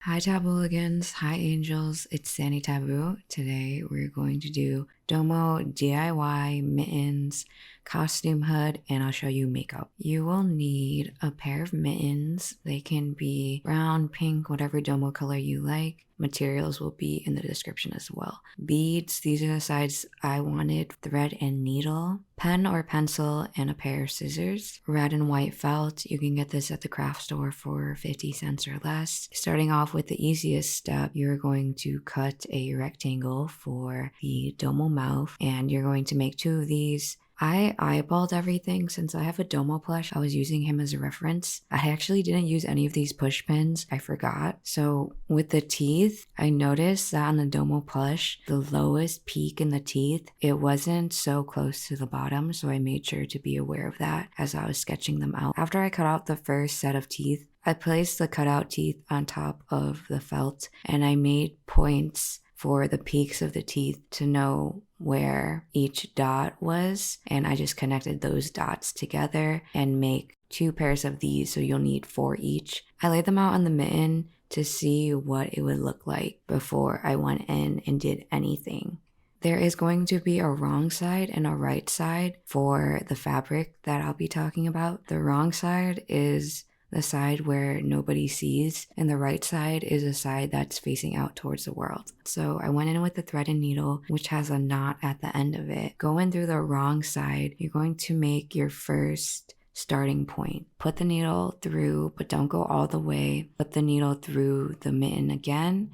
Hi Tabooligans, hi angels, it's Sandy Taboo. Today we're going to do Domo DIY mittens, costume hood, and I'll show you makeup. You will need a pair of mittens. They can be brown, pink, whatever Domo color you like. Materials will be in the description as well. Beads, these are the size I wanted. Thread and needle, pen or pencil, and a pair of scissors. Red and white felt, you can get this at the craft store for 50 cents or less. Starting off with the easiest step, you're going to cut a rectangle for the Domo mouth, and you're going to make two of these. I eyeballed everything since I have a Domo plush. I was using him as a reference. I actually didn't use any of these push pins. I forgot. So with the teeth, I noticed that on the Domo plush, the lowest peak in the teeth, it wasn't so close to the bottom. So I made sure to be aware of that as I was sketching them out. After I cut out the first set of teeth, I placed the cutout teeth on top of the felt and I made points for the peaks of the teeth to know where each dot was, and I just connected those dots together and make two pairs of these, so you'll need 4 each. I laid them out on the mitten to see what it would look like before I went in and did anything. There is going to be a wrong side and a right side for the fabric that I'll be talking about. The wrong side is the side where nobody sees, and the right side is a side that's facing out towards the world. So I went in with the thread and needle, which has a knot at the end of it. Going through the wrong side, you're going to make your first starting point. Put the needle through, but don't go all the way. Put the needle through the mitten again,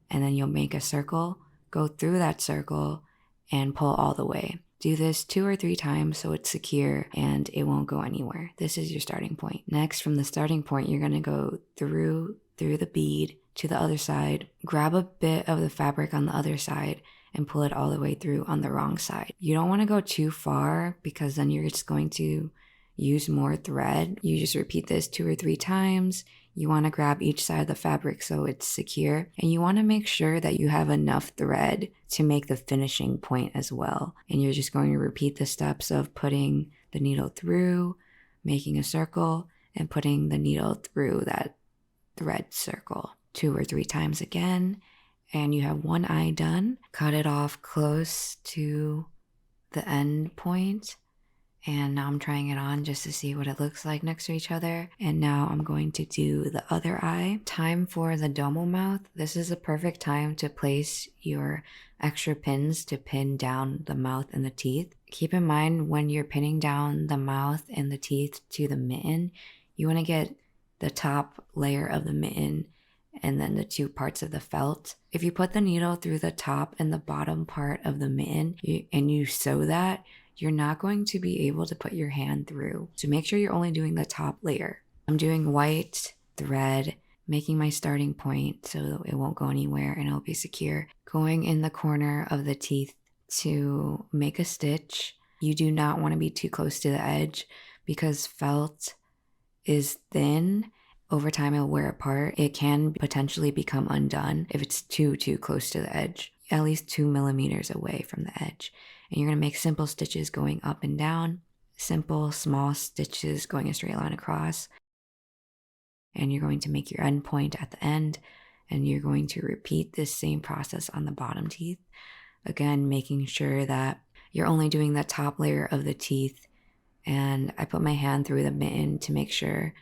and then you'll make a circle. Go through that circle and pull all the way. Do this 2 or 3 times so it's secure and it won't go anywhere. This is your starting point. Next, from the starting point, you're gonna go through the bead to the other side, grab a bit of the fabric on the other side and pull it all the way through on the wrong side. You don't wanna go too far because then you're just going to use more thread. You just repeat this 2 or 3 times. You want to grab each side of the fabric so it's secure, and you want to make sure that you have enough thread to make the finishing point as well. And you're just going to repeat the steps of putting the needle through, making a circle, and putting the needle through that thread circle 2 or 3 times again, and you have one eye done. Cut it off close to the end point. And now I'm trying it on just to see what it looks like next to each other. And now I'm going to do the other eye. Time for the Domo mouth. This is a perfect time to place your extra pins to pin down the mouth and the teeth. Keep in mind when you're pinning down the mouth and the teeth to the mitten, you want to get the top layer of the mitten and then the 2 parts of the felt. If you put the needle through the top and the bottom part of the mitten and you sew that, you're not going to be able to put your hand through. So make sure you're only doing the top layer. I'm doing white thread, making my starting point so it won't go anywhere and it'll be secure. Going in the corner of the teeth to make a stitch. You do not want to be too close to the edge because felt is thin. Over time it'll wear apart. It can potentially become undone if it's too close to the edge, at least 2 millimeters away from the edge. And you're going to make simple stitches going up and down, simple small stitches going a straight line across. And you're going to make your end point at the end, and you're going to repeat this same process on the bottom teeth. Again, making sure that you're only doing the top layer of the teeth. And I put my hand through the mitten to make sure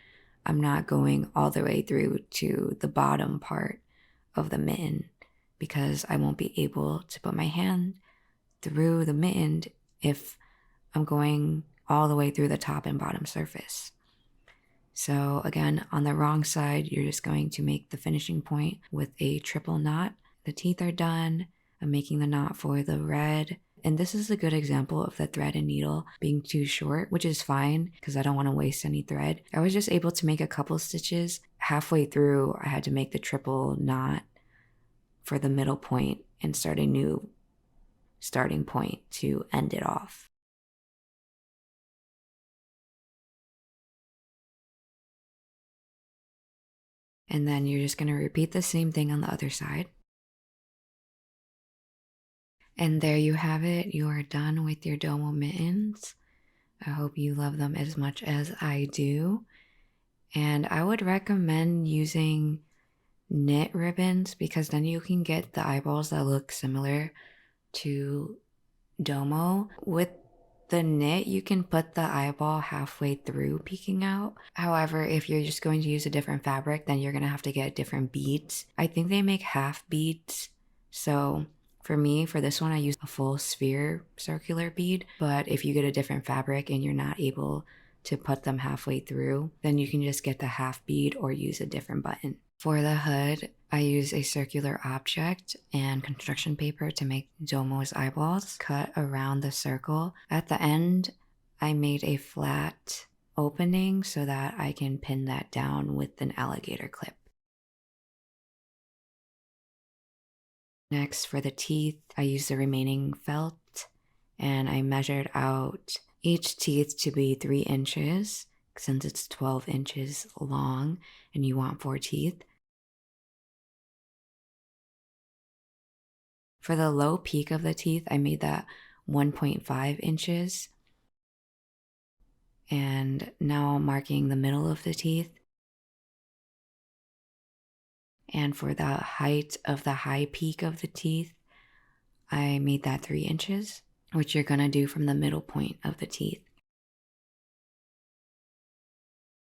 I'm not going all the way through to the bottom part of the mitten because I won't be able to put my hand through the mitten if I'm going all the way through the top and bottom surface. So again, on the wrong side, you're just going to make the finishing point with a triple knot. The teeth are done. I'm making the knot for the red. And this is a good example of the thread and needle being too short, which is fine because I don't want to waste any thread. I was just able to make a couple stitches. Halfway through, I had to make the triple knot for the middle point and start a new starting point to end it off. And then you're just going to repeat the same thing on the other side. And there you have it. You are done with your Domo mittens. I hope you love them as much as I do. And I would recommend using knit ribbons because then you can get the eyeballs that look similar to Domo. With the knit, you can put the eyeball halfway through peeking out. However, if you're just going to use a different fabric, then you're going to have to get different beads. I think they make half beads. So for me, for this one, I use a full sphere circular bead. But if you get a different fabric and you're not able to put them halfway through, then you can just get the half bead or use a different button. For the hood, I use a circular object and construction paper to make Domo's eyeballs cut around the circle. At the end, I made a flat opening so that I can pin that down with an alligator clip. Next, for the teeth, I used the remaining felt and I measured out each teeth to be 3 inches since it's 12 inches long and you want 4 teeth. For the low peak of the teeth, I made that 1.5 inches. And now I'm marking the middle of the teeth. And for the height of the high peak of the teeth, I made that 3 inches, which you're gonna do from the middle point of the teeth.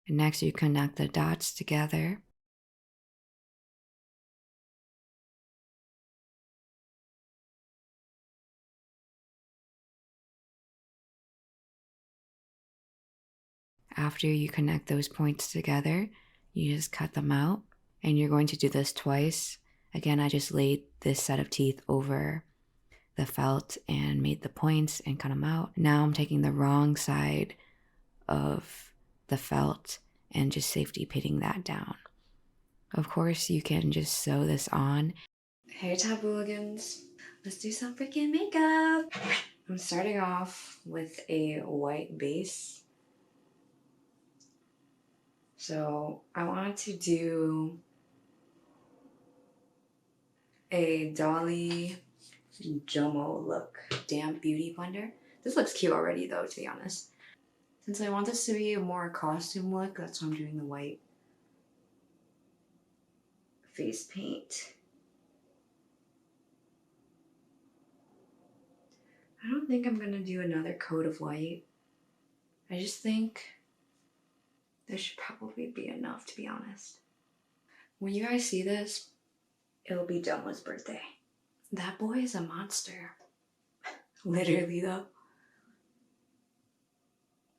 And next you connect the dots together. After you connect those points together, you just cut them out. And you're going to do this twice. Again, I just laid this set of teeth over the felt and made the points and cut them out. Now I'm taking the wrong side of the felt and just safety pinning that down. Of course, you can just sew this on. Hey Tabooligans, let's do some freaking makeup. I'm starting off with a white base. So I wanted to do a dolly Domo look damp beauty blender. This looks cute already though, to be honest. Since I want this to be a more costume look, that's why I'm doing the white face paint. I don't think I'm gonna do another coat of white. I just think this should probably be enough, to be honest. When you guys see this, it'll be Domo's birthday. That boy is a monster. Literally though.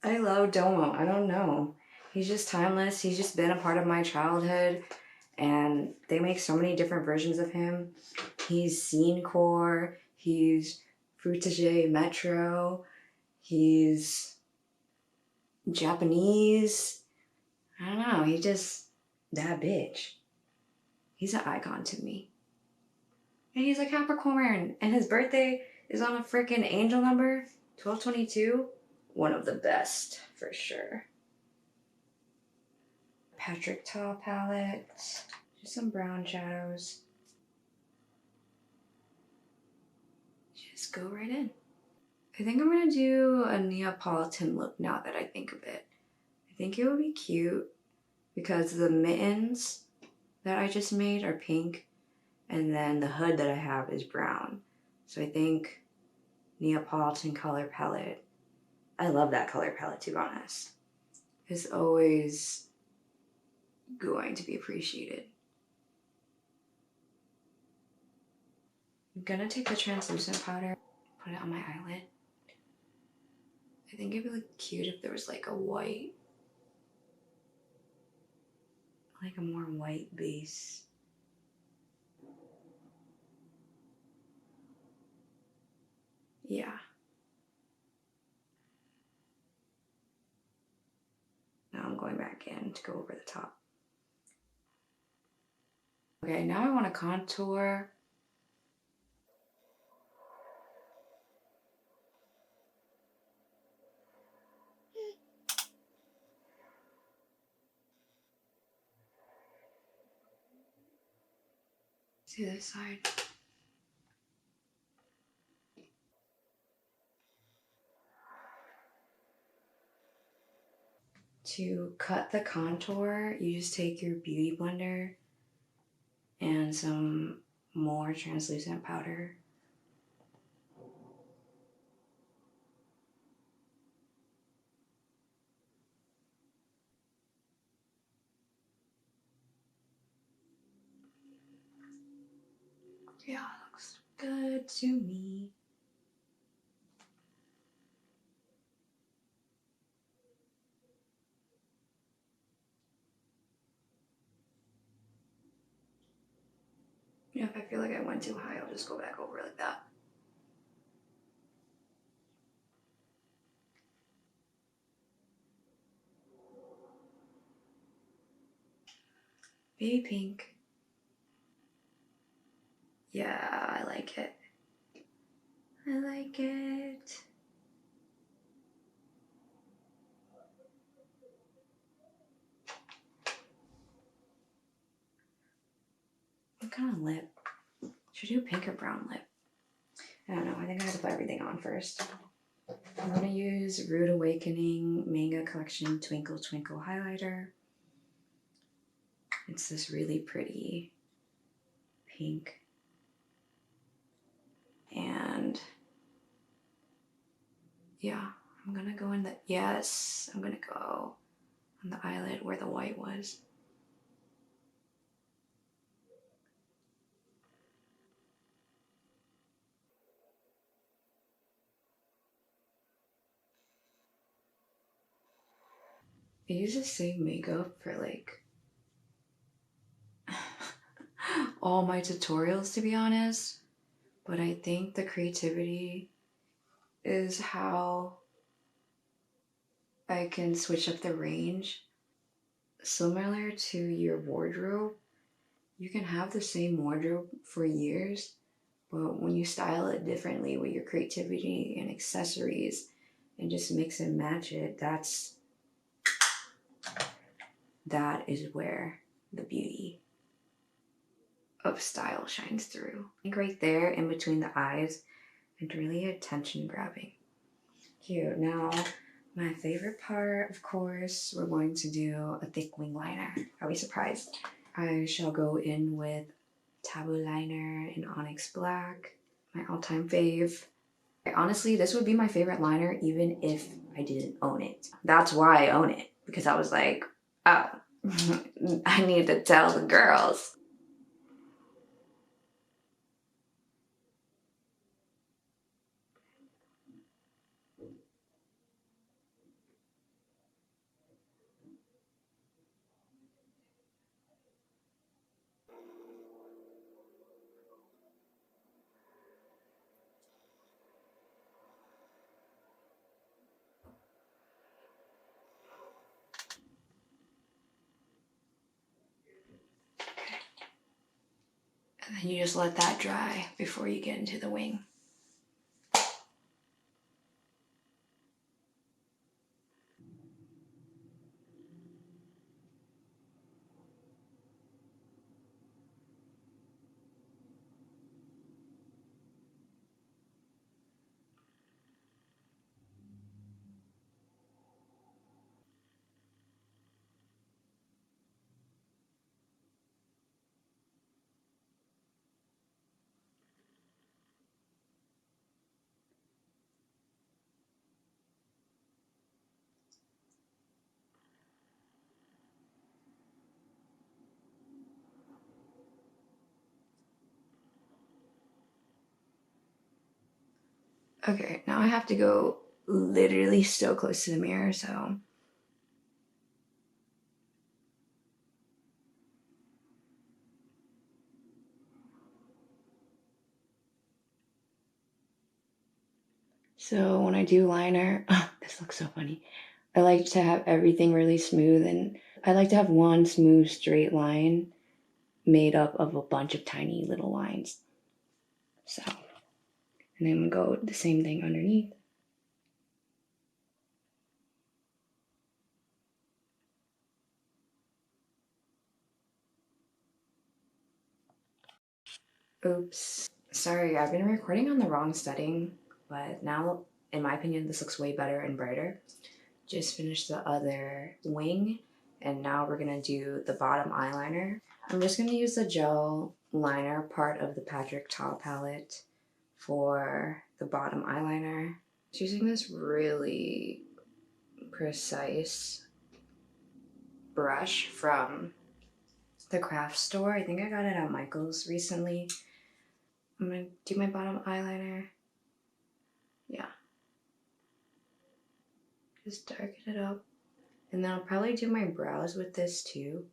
I love Domo, I don't know. He's just timeless, he's just been a part of my childhood and they make so many different versions of him. He's scene core, he's Frutage Metro, he's Japanese. I don't know, he's just that bitch. He's an icon to me. And he's a Capricorn, and his birthday is on a freaking angel number, 1222. One of the best, for sure. Patrick Ta palette, just some brown shadows. Just go right in. I think I'm gonna do a Neapolitan look now that I think of it. I think it would be cute because the mittens that I just made are pink and then the hood that I have is brown. So I think Neapolitan color palette, I love that color palette to be honest, is always going to be appreciated. I'm gonna take the translucent powder, put it on my eyelid. I think it'd be like cute if there was like a white, like a more white base. Yeah. Now I'm going back in to go over the top. Okay, now I want to contour. To this side. To cut the contour, you just take your beauty blender and some more translucent powder. Yeah, looks good to me. Yeah, if I feel like I went too high, I'll just go back over like that. Baby pink. Yeah, I like it. I like it. What kind of lip? Should I do pink or brown lip? I don't know. I think I have to put everything on first. I'm going to use Rude Awakening Manga Collection Twinkle Twinkle Highlighter. It's this really pretty pink. And yeah, I'm going to go in the, yes, I'm going to go on the eyelid where the white was. I use the same makeup for like all my tutorials, to be honest, but I think the creativity is how I can switch up the range. Similar to your wardrobe, you can have the same wardrobe for years, but when you style it differently with your creativity and accessories and just mix and match it, that is where the beauty of style shines through. I think right there in between the eyes, and really attention grabbing. Cute. Now, my favorite part, of course, we're going to do a thick wing liner. Are we surprised? I shall go in with Taboo Liner in Onyx Black, my all-time fave. Honestly, this would be my favorite liner even if I didn't own it. That's why I own it, because I was like, oh, I need to tell the girls. And then you just let that dry before you get into the wing. Okay, now I have to go literally so close to the mirror, so. So when I do liner, this looks so funny. I like to have everything really smooth, and I like to have one smooth straight line made up of a bunch of tiny little lines. So, and then I'm gonna go the same thing underneath. Oops. Sorry, I've been recording on the wrong setting, but now, in my opinion, this looks way better and brighter. Just finished the other wing, and now we're gonna do the bottom eyeliner. I'm just going to use the gel liner part of the Patrick Ta palette for the bottom eyeliner. Just using this really precise brush from the craft store. I think I got it at Michael's recently. I'm going to do my bottom eyeliner. Yeah. Just darken it up. And then I'll probably do my brows with this too.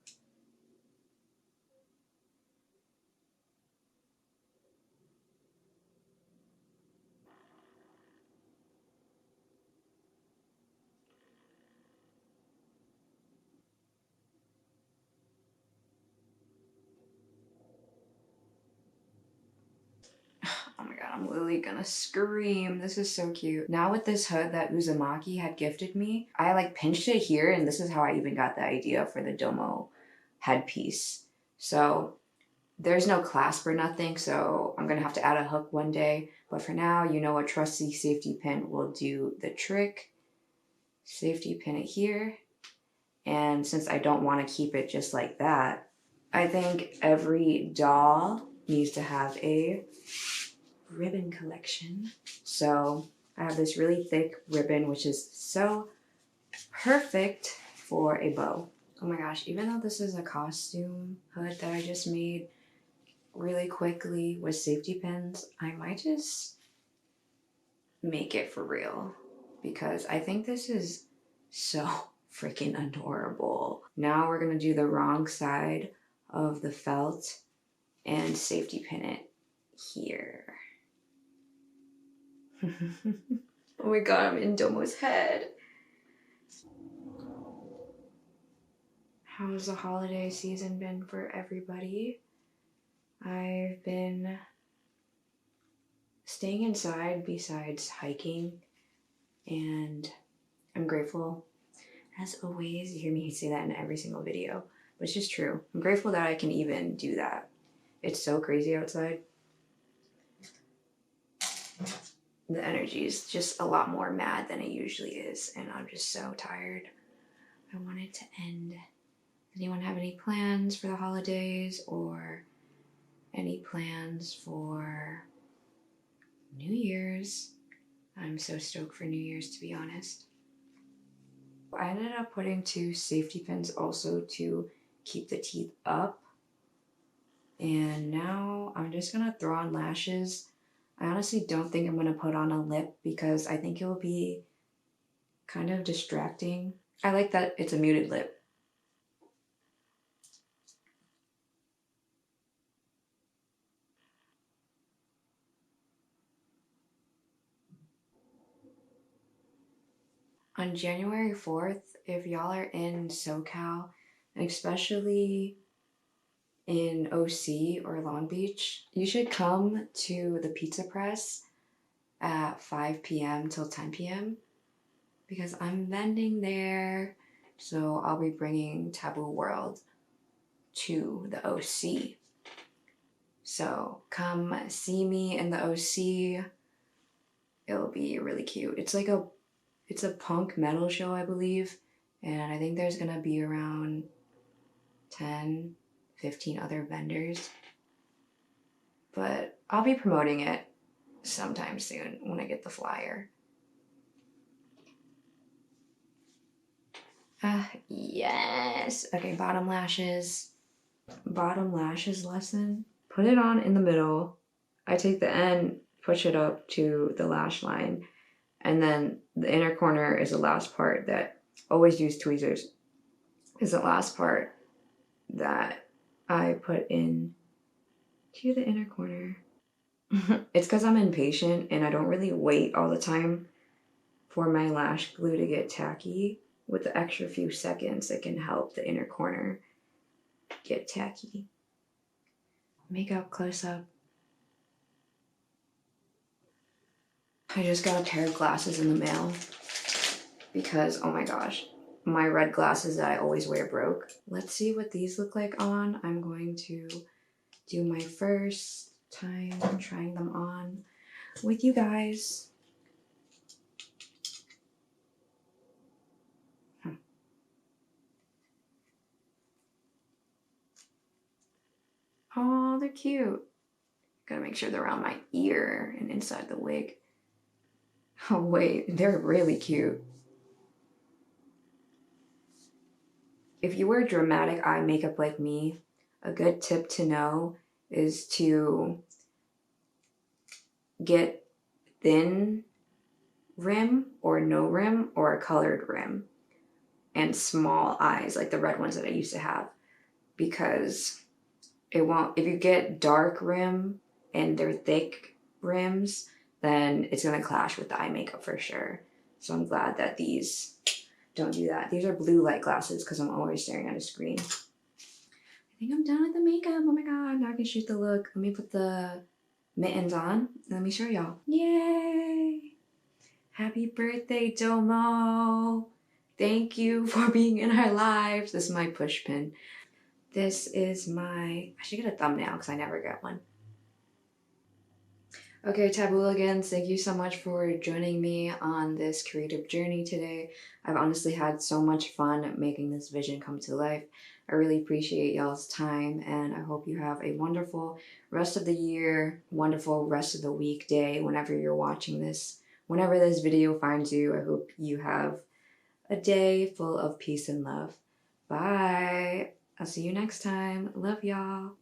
Oh my god, I'm literally gonna scream. This is so cute. Now with this hood that Uzumaki had gifted me, I like pinched it here, and this is how I even got the idea for the Domo headpiece. So there's no clasp or nothing, so I'm gonna have to add a hook one day. But for now, you know, a trusty safety pin will do the trick. Safety pin it here. And since I don't want to keep it just like that, I think every doll needs to have a ribbon collection. So I have this really thick ribbon, which is so perfect for a bow. Oh my gosh, even though this is a costume hood that I just made really quickly with safety pins, I might just make it for real because I think this is so freaking adorable. Now we're gonna do the wrong side of the felt and safety pin it here. Oh my god, I'm in Domo's head. How's the holiday season been for everybody? I've been staying inside besides hiking, and I'm grateful. As always, you hear me say that in every single video, but it's just true. I'm grateful that I can even do that. It's so crazy outside. The energy is just a lot more mad than it usually is, and I'm just so tired. I want it to end. Does anyone have any plans for the holidays or any plans for New Year's? I'm so stoked for New Year's, to be honest. I ended up putting 2 safety pins also to keep the teeth up. And now I'm just gonna throw on lashes. I honestly don't think I'm gonna put on a lip because I think it will be kind of distracting. I like that it's a muted lip. On January 4th, if y'all are in SoCal, and especially in OC or Long Beach, you should come to the Pizza Press at 5 p.m. till 10 p.m. because I'm vending there. So I'll be bringing Taboo World to the OC. So come see me in the OC. It'll be really cute. It's a punk metal show, I believe. And I think there's gonna be around 10, 15 other vendors. But I'll be promoting it sometime soon when I get the flyer. Yes. Okay, bottom lashes. Bottom lashes lesson. Put it on in the middle. I take the end, push it up to the lash line, and then the inner corner is the last part that, always use tweezers, is the last part that I put in to the inner corner. It's because I'm impatient and I don't really wait all the time for my lash glue to get tacky. With the extra few seconds, it can help the inner corner get tacky. Makeup close up. I just got a pair of glasses in the mail because, oh my gosh, my red glasses that I always wear broke. Let's see what these look like on. I'm going to do my first time trying them on with you guys. Oh, they're cute. Gotta make sure they're around my ear and inside the wig. Oh wait, they're really cute. If you wear dramatic eye makeup like me, a good tip to know is to get thin rim or no rim or a colored rim and small eyes like the red ones that I used to have, because it won't, if you get dark rim and they're thick rims, then it's gonna clash with the eye makeup for sure. So I'm glad that these don't do that. These are blue light glasses because I'm always staring at a screen. I think I'm done with the makeup. Oh my god, now I can shoot the look. Let me put the mittens on. Let me show y'all. Yay! Happy birthday, Domo! Thank you for being in our lives. This is my push pin. This is my, I should get a thumbnail because I never get one. Okay, Tabooligans, thank you so much for joining me on this creative journey today. I've honestly had so much fun making this vision come to life. I really appreciate y'all's time, and I hope you have a wonderful rest of the year, wonderful rest of the weekday whenever you're watching this. Whenever this video finds you, I hope you have a day full of peace and love. Bye! I'll see you next time. Love y'all.